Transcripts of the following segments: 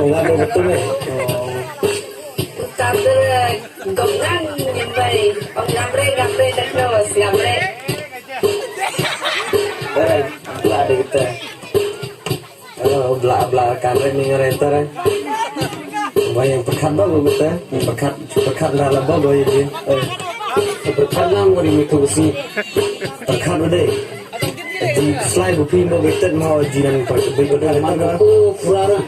ngado betul nih. Tapi gonggang nyampe, om gambre dan terus gambre. Ada kita. Kalau belah kamera ni ngerenter. Bayang pekat dong betul. Pekat dalam bawah ini. Pekat lang wari mikro besi. Pekat ada. Di slide bukti mau betul mau jiran pakai betul ada mana? Pulara.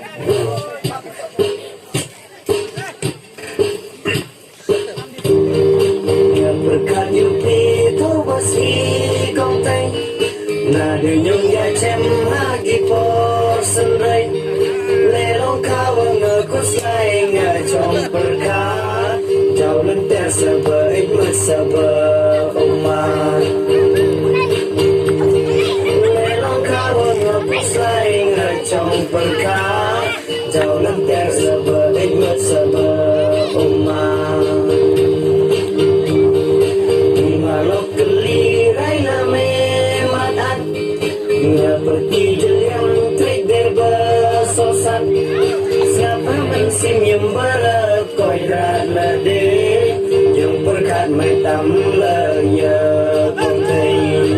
Berkat itu masih konten. Nada nhung ya chem lagi porsen ray. Lelong kawan ngekusai ngajong berkat. Jauh lentir sebaik bersama umat. Lelong kawan ngekusai ngajong berkat. Jauh lentir sebaik bersama umat. Dimalok kelirai name bertijal yang trigger bersosan. Siapa mensim yang berekoi lade yang berkat metam laya putih.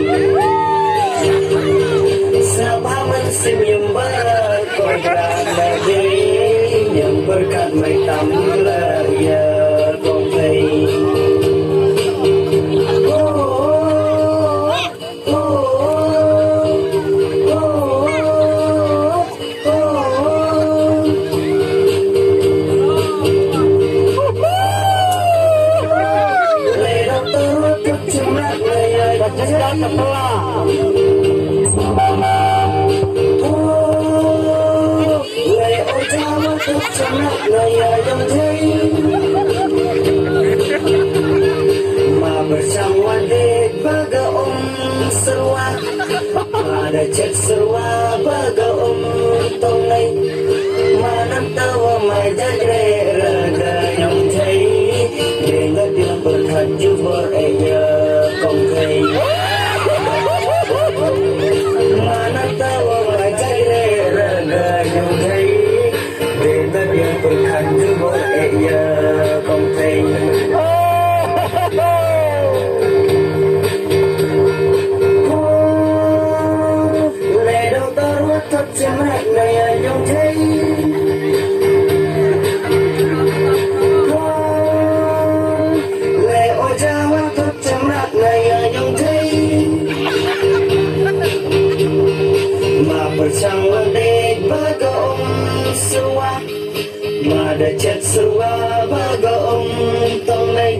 Siapa mensim yang berekoi lade yang berkat metam laya putih. Bersama dek baga serwa ada cek serwa baga tongai mana tawa mai jadre raga yang jai dengar dia berkat jubur aya kongkai mana tawa mai jadre raga yang jai dengar dia berkat jubur aya kongkai. Bersama dek baga serwa Mada chat serwa baga tonai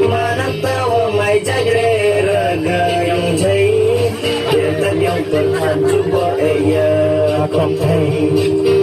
Mana tawa mai jagre raga yang jai Dia yang berkat jubur aya kontai.